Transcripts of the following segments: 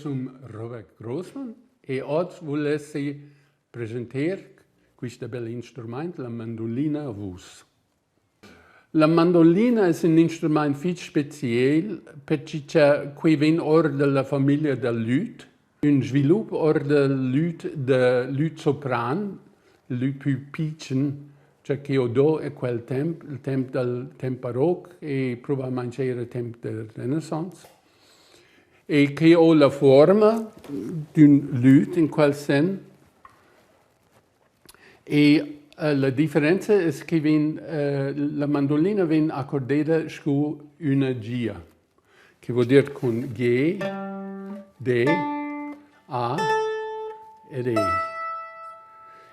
sono Robert Grossman e oggi volessi presentare questo bel strumento, la mandolina a vus. La mandolina è un strumento molto speciale perché qui viene ora della famiglia del luth, un sviluppo ora del luth sopran, il luth più piccolo, cioè che ho do è quel tempo, il tempo barocco e probabilmente era il tempo della Renaissance. E che ha la forma di un luth in quel senso. E la differenza è che la mandolina viene accordata su una gia, che vuol dire con G, D, A ed E.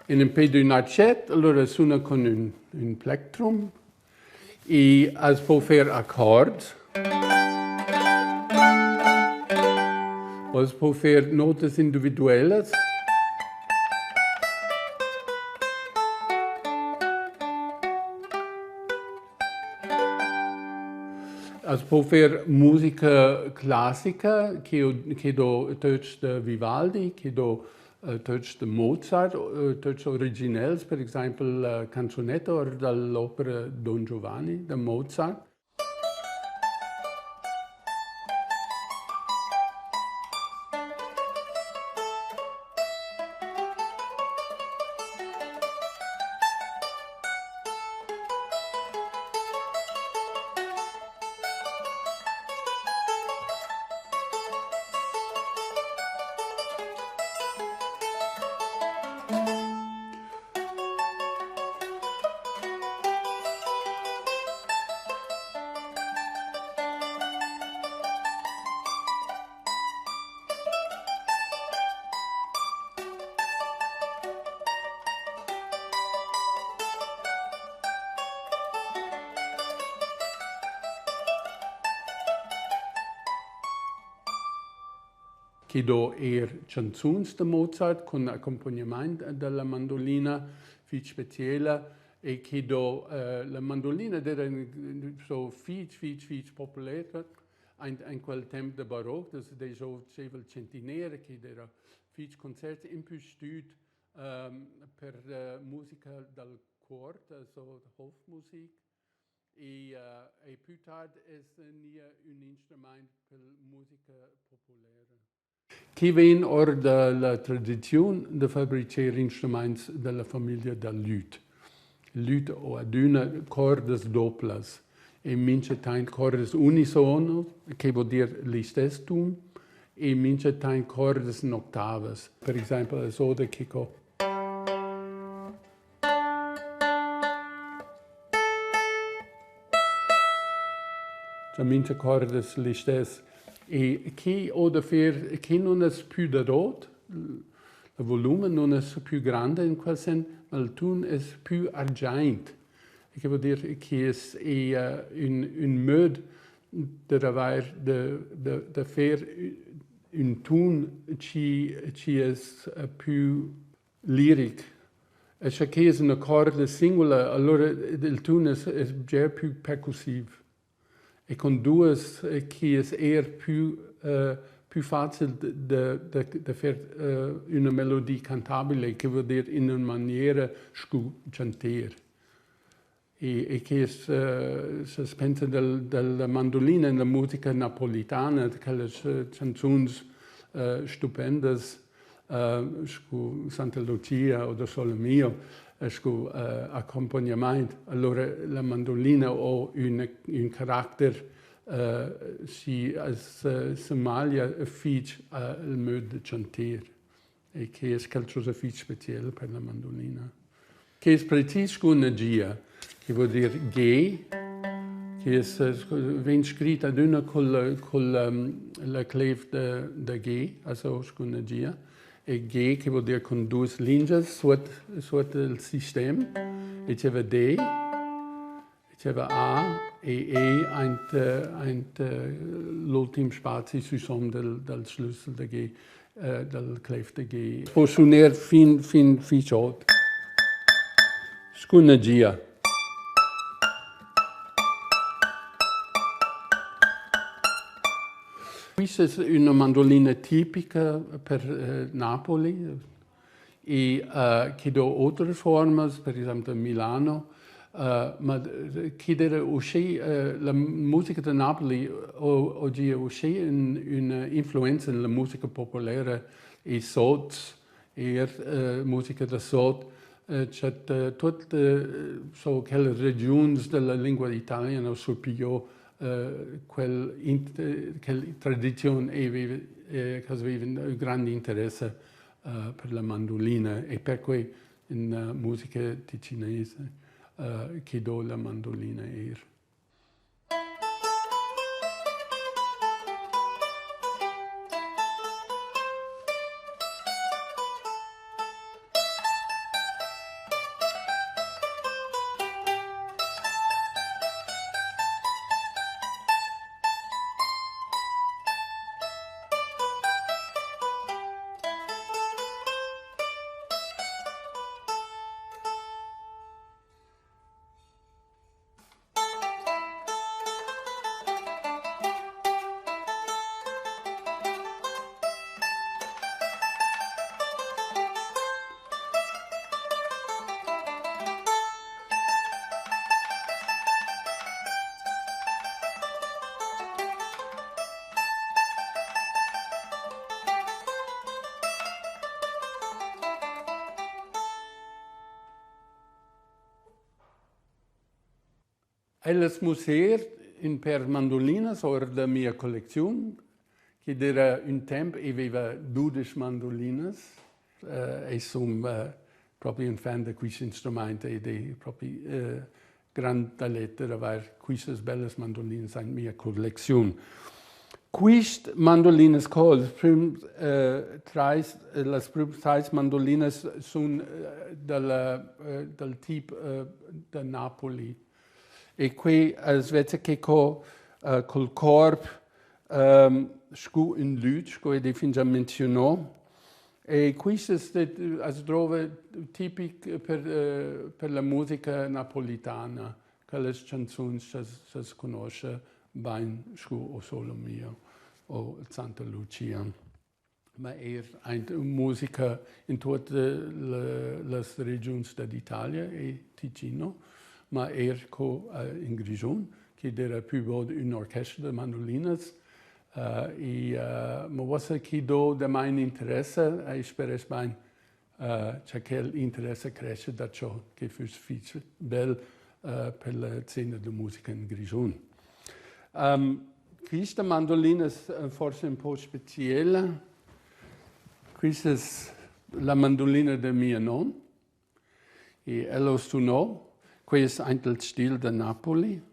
In un pedo di un archetto, allora suona con un plectrum e si può fare accordi, o si può fare note individuali. Si può fare musica classica, che do touch di Vivaldi, che do touch di Mozart, touch originali, per esempio la canzonetta dall'opera Don Giovanni di Mozart. Che do canzoni di Mozart con accompagnamento della mandolina molto speciale e che do la mandolina era so molto popolare in quel tempo del barocco, dei centinaia che era molti concerti in più studi per musica dal coro, so Hofmusik. E più tardi è un strumento per musica popolare. Che viene ora dalla tradizione di fabbricare strumenti della famiglia del luth. Il luth ha due corde doppie e mince tante corde unisono, che vuol dire lo stesso tono, e mince tante corde in ottave. Per esempio, la soda che ho. Cioè, mince corde lo stesso. E che non è più da rot, il volume non è più grande in quel senso, ma il tono è più argento. Che vuol dire che è un modo di fare un tono che è più lirico. E se è una corda singola, allora il tono è già più percussivo. E con due che è più facile di fare una melodia cantabile, che vuol dire in una maniera cantare. E che si pensa della mandolina nella musica napolitana, quelle canzoni stupende, Santa Lucia o Sole Mio, con accompagnamento. Allora la mandolina ha un carattere si assomiglia al modo di cantare e che è qualcosa di speciale per la mandolina. Che è preciso una gia, che vuol dire G, che viene scritta ad una con la clave da G, also con una gia, e G che vuol dire con due linee sotto il sistema, e c'è D, c'è A e l'ultimo spazio sul suono del schlüssel da G, del clave da G. Può suonare fin ficciotto. Una gia. Questa è una mandolina tipica per Napoli e che ha altre forme, per esempio a Milano, ma chiedere uscì la musica di Napoli oggi è uscì un'influenza nella musica popolare e soz e musica da soz. C'è tutte quelle regioni della lingua italiana superiore quelle tradizioni che avevano un grande interesse per la mandolina e per cui in musica ticinese che do la mandolina era. El museo per mandolinas ora da mia collezione, che era un tempo aveva 12 mandolinas e sono proprio un fan di questi strumenti ed è proprio grande talento avere queste belle mandolinas in mia collezione. Queste mandolinas, le prime tre mandolinas sono del tipo da Napoli. E qui svete che col corpo scu in luce, come già menzionato, e questo si trova tipico per la musica napolitana, che le canzoni si conosce bene scu o Solo Mio o Santa Lucia. Ma è musica in tutte le regioni dell'Italia e Ticino. Ma erco in Grigion, che era più un'orchestra di mandolinas. Ma cosa che do da mein interesse, e spero bene che l'interesse cresce da ciò che fu bello per la scena di musica in Grigion. Questa mandolina è forse un po' speciale. Questa è la mandolina di mio nonno, e lo suonò. Questo è il stile di Napoli,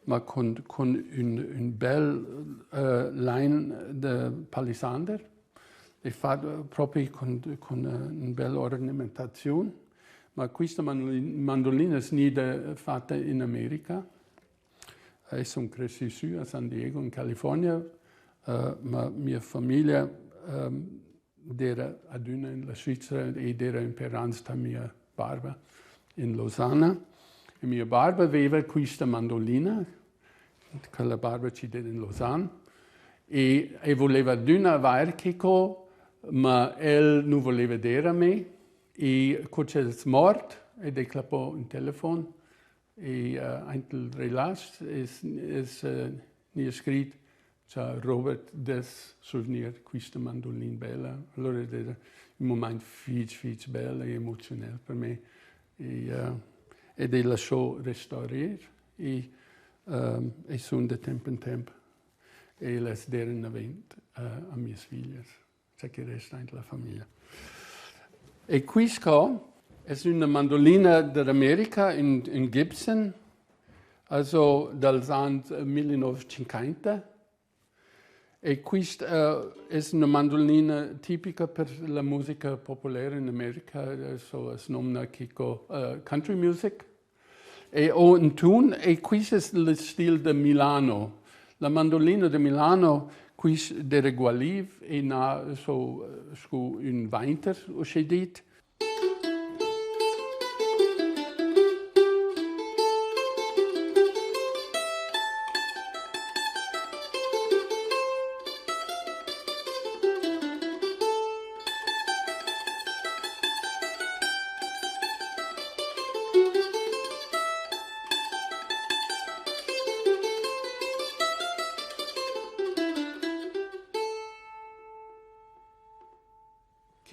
ma con un bel line di palisander e fatto proprio con una bella ornamentazione. Ma questa mandolina è fatta in America. Sono cresciuto a San Diego, in California, ma mia famiglia era aduna in Svizzera ed era in Peranza mia barba in Losanna. E mia barba aveva questa mandolina, che la barba ci diede in Lausanne, e voleva d'una avere ma non voleva vedere me, e c'è morto, ed è clappò in telefono, e il rilascio è scritto, c'è Robert des souvenir questa mandolina bella. Allora era un momento molto bello e emozionale per me. Ed è lasciò restaurare e sono da tempo in tempo e le dare un evento a mie figlie, cioè che resta anche la famiglia. E questa è una mandolina dell'America in Gibson, also dagli anni 1950. E questa è una mandolina tipica per la musica popolare in America, si nomina country music. E ho un tune, e questo è il stile di Milano. La mandolina di Milano, questa è Gualiv, e un winter, uscito.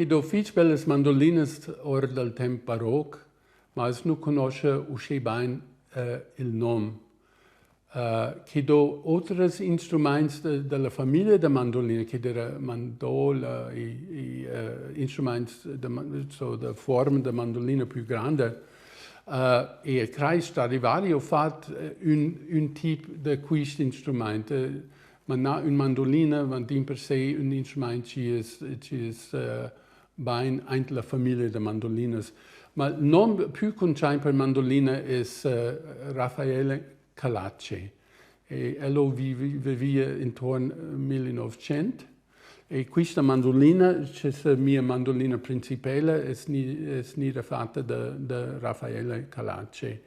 che do fich belles mandolinas ora del tempo barocco, ma non conosce usci bene il nome. Che do altri strumenti della famiglia della mandolina, che della mandola, strumenti da forma della mandolina più grande. E Christ arrivare a fare un tipo di questo strumento. Ma una mandolina, want in per se un strumento che è ben anche la famiglia delle mandolines. Ma il nome più conosciuto per mandolina è Raffaele Calace. E lui viveva intorno al 1900. E questa mandolina, che è la mia mandolina principale, è fatta da Raffaele Calace.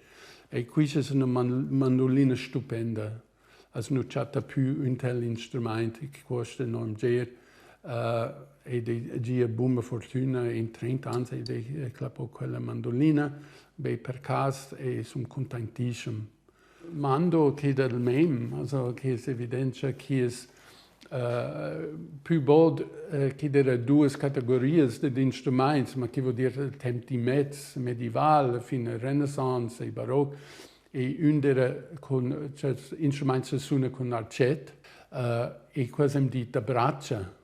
E questa è una mandolina stupenda. Non c'è più un tel strumento che costa enorme dinero. E di buona fortuna in 30 anni e clappò quella mandolina. Beh, per caso sono contentissimo. Mando che del meme, also che è evidente che è più volte che delle due categorie di strumenti, ma che vuol dire tempo di mezzo, medievale, fino alla Renaissance e barocco. E un dei strumenti suona con l'archetto e cosa mi dice da braccia.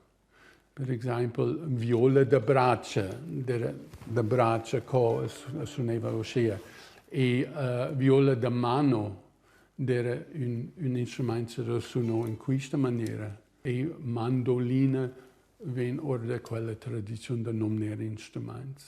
Per esempio, viola da braccia, da braccia che suonava uscire. E viola da mano era un strumento che suonò in questa maniera. E mandolina viene ora da quella tradizione di nominare strumenti.